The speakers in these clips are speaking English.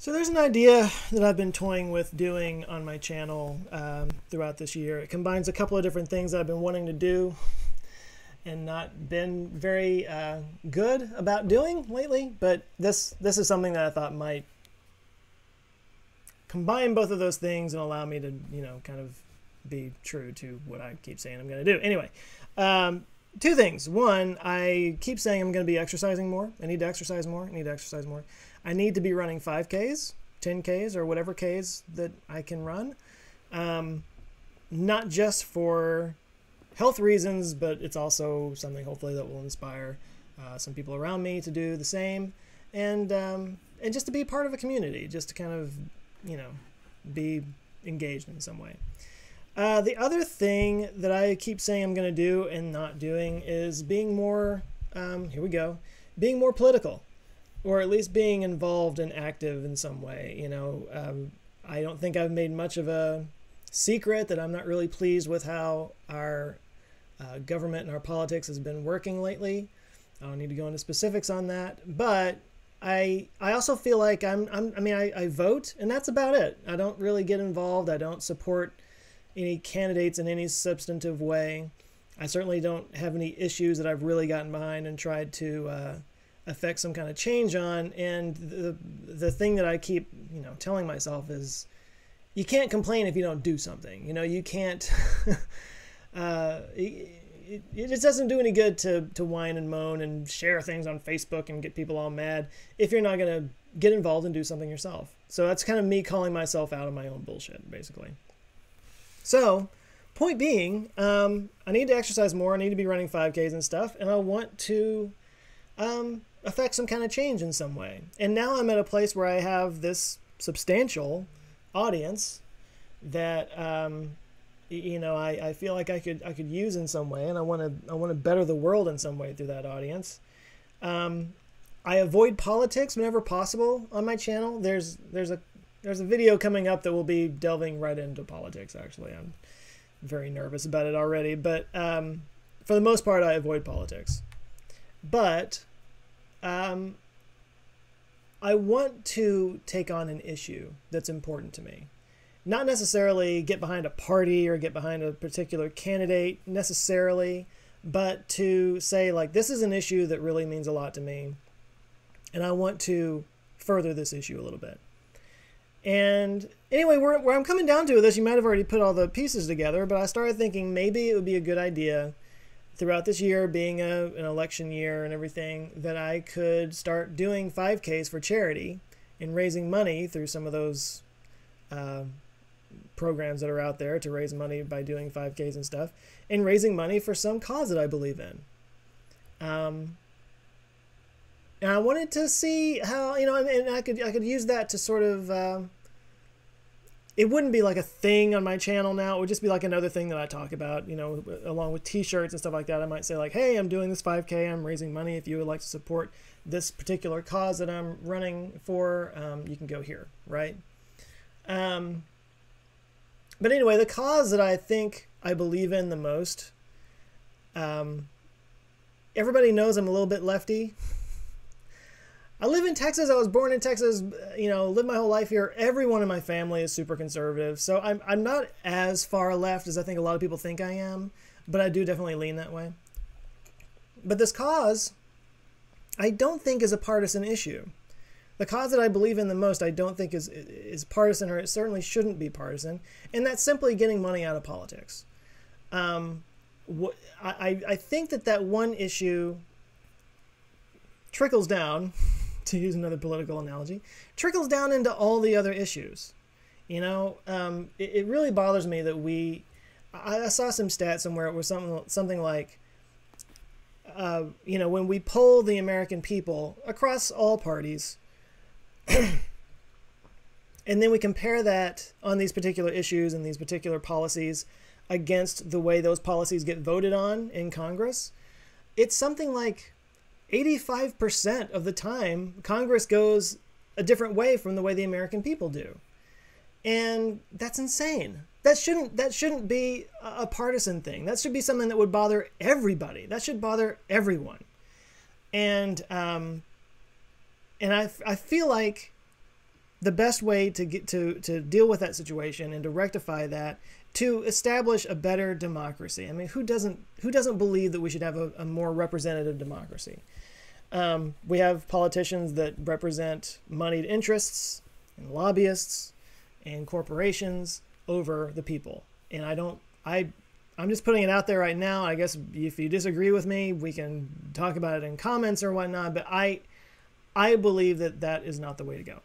So there's an idea that I've been toying with doing on my channel throughout this year. It combines a couple of different things that I've been wanting to do and not been very good about doing lately. But this is something that I thought might combine both of those things and allow me to, kind of be true to what I keep saying I'm going to do. Anyway, two things. One, I keep saying I'm going to be exercising more. I need to exercise more. I need to exercise more. I need to be running 5Ks, 10Ks, or whatever Ks that I can run. Not just for health reasons, but it's also something hopefully that will inspire some people around me to do the same, and just to be part of a community, just to kind of, be engaged in some way. The other thing that I keep saying I'm going to do and not doing is being more, being more political, or at least being involved and active in some way. I don't think I've made much of a secret that I'm not really pleased with how our government and our politics has been working lately. I don't need to go into specifics on that, but I also feel like I vote, and that's about it. I don't really get involved. I don't support any candidates in any substantive way. I certainly don't have any issues that I've really gotten behind and tried to affect some kind of change on. And the thing that I keep telling myself is, you can't complain if you don't do something. You can't. It just doesn't do any good to whine and moan and share things on Facebook and get people all mad if you're not going to get involved and do something yourself. So that's kind of me calling myself out on my own bullshit, basically. So, point being, I need to exercise more. I need to be running 5Ks and stuff, and I want to affect some kind of change in some way. And now I'm at a place where I have this substantial audience that I feel like I could use in some way, and I want to better the world in some way through that audience. I avoid politics whenever possible on my channel. There's a video coming up that will be delving right into politics. Actually, I'm very nervous about it already, but for the most part, I avoid politics. But I want to take on an issue that's important to me. Not necessarily get behind a party or get behind a particular candidate necessarily, but to say, like, this is an issue that really means a lot to me, and I want to further this issue a little bit. And anyway, where I'm coming down to with this, you might have already put all the pieces together, but I started thinking maybe it would be a good idea throughout this year, being an election year and everything, that I could start doing 5Ks for charity and raising money through some of those programs that are out there to raise money by doing 5Ks and stuff, and raising money for some cause that I believe in. And I wanted to see how, and I could use that to sort of, it wouldn't be like a thing on my channel now. It would just be like another thing that I talk about, along with t-shirts and stuff like that. I might say, like, hey, I'm doing this 5K, I'm raising money. If you would like to support this particular cause that I'm running for, you can go here, right? But anyway, the cause that I think I believe in the most, everybody knows I'm a little bit lefty. I live in Texas. I was born in Texas, lived my whole life here. Everyone in my family is super conservative. So I'm not as far left as I think a lot of people think I am, but I do definitely lean that way. But this cause, I don't think is a partisan issue. The cause that I believe in the most, I don't think is partisan, or it certainly shouldn't be partisan, and that's simply getting money out of politics. I think that one issue trickles down, to use another political analogy, trickles down into all the other issues. It really bothers me that I saw some stats somewhere. It was something like, when we poll the American people across all parties, and then we compare that on these particular issues and these particular policies against the way those policies get voted on in Congress, it's something like 85% of the time Congress goes a different way from the way the American people do. And that's insane. That shouldn't be a partisan thing. That should be something that would bother everybody. That should bother everyone. And I feel like the best way to get to deal with that situation and to rectify that, to establish a better democracy. I mean, who doesn't believe that we should have a more representative democracy? We have politicians that represent moneyed interests and lobbyists and corporations over the people. And I'm just putting it out there right now. I guess if you disagree with me, we can talk about it in comments or whatnot. But I believe that that is not the way to go.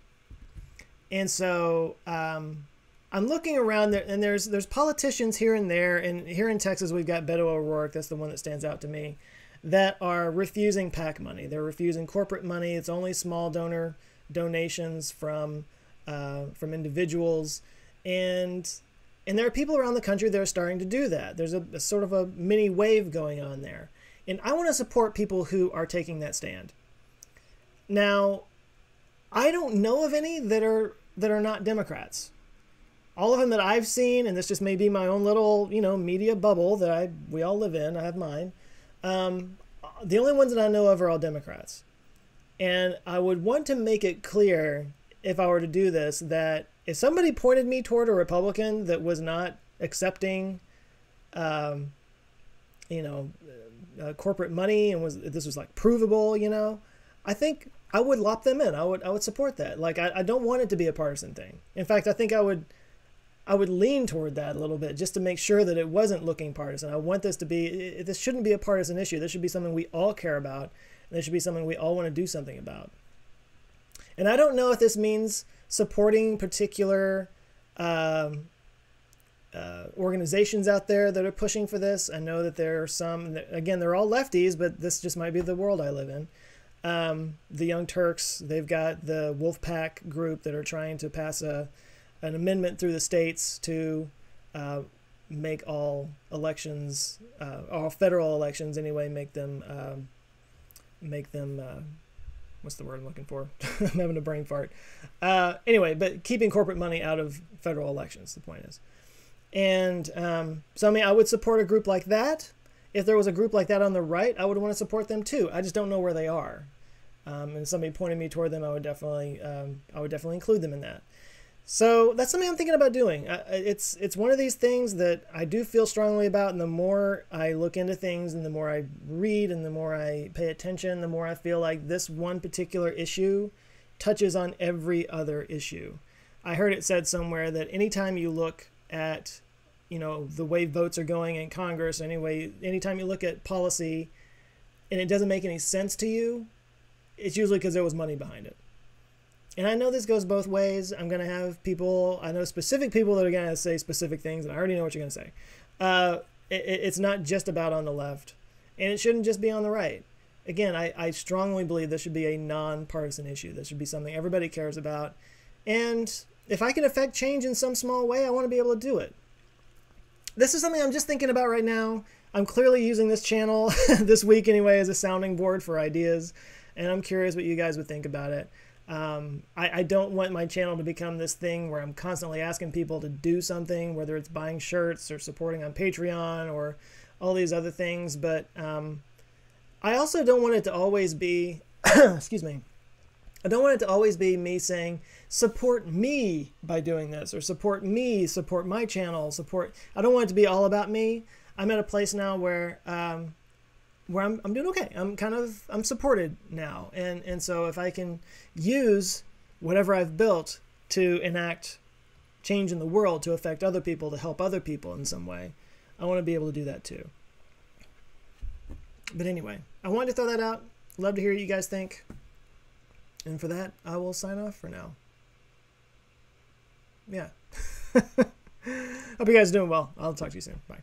And so I'm looking around there, and there's politicians here and there. And here in Texas, we've got Beto O'Rourke. That's the one that stands out to me, that are refusing PAC money. They're refusing corporate money. It's only small donations from individuals, and there are people around the country that are starting to do that. There's a sort of a mini wave going on there, and I want to support people who are taking that stand. Now, I don't know of any that are not Democrats. All of them that I've seen, and this just may be my own little media bubble that we all live in. I have mine. The only ones that I know of are all Democrats. And I would want to make it clear, if I were to do this, that if somebody pointed me toward a Republican that was not accepting, corporate money, and this was like provable, I think I would lop them in. I would support that. Like, I don't want it to be a partisan thing. In fact, I think I would lean toward that a little bit, just to make sure that it wasn't looking partisan. I want this this shouldn't be a partisan issue. This should be something we all care about, and this should be something we all want to do something about. And I don't know if this means supporting particular organizations out there that are pushing for this. I know that there are some, again, they're all lefties, but this just might be the world I live in. The Young Turks, they've got the Wolfpack group that are trying to pass an amendment through the states to make all elections, all federal elections anyway, make them what's the word I'm looking for? I'm having a brain fart. Anyway, but keeping corporate money out of federal elections, the point is. And so, I mean, I would support a group like that. If there was a group like that on the right, I would want to support them too. I just don't know where they are. And somebody pointed me toward them, I would definitely include them in that. So that's something I'm thinking about doing. It's one of these things that I do feel strongly about, and the more I look into things and the more I read and the more I pay attention, the more I feel like this one particular issue touches on every other issue. I heard it said somewhere that anytime you look at, the way votes are going in Congress, anytime you look at policy and it doesn't make any sense to you, it's usually because there was money behind it. And I know this goes both ways. I'm going to have I know specific people that are going to say specific things, and I already know what you're going to say. It's not just about on the left, and it shouldn't just be on the right. Again, I strongly believe this should be a nonpartisan issue. This should be something everybody cares about. And if I can affect change in some small way, I want to be able to do it. This is something I'm just thinking about right now. I'm clearly using this channel this week anyway as a sounding board for ideas, and I'm curious what you guys would think about it. I don't want my channel to become this thing where I'm constantly asking people to do something, whether it's buying shirts or supporting on Patreon or all these other things. But I also don't want it to always be, excuse me, I don't want it to always be me saying, support me by doing this, or support me, support my channel, I don't want it to be all about me. I'm at a place now where I'm doing okay. I'm supported now. And so if I can use whatever I've built to enact change in the world, to affect other people, to help other people in some way, I want to be able to do that too. But anyway, I wanted to throw that out. Love to hear what you guys think. And for that, I will sign off for now. Yeah. Hope you guys are doing well. I'll talk to you soon. Bye.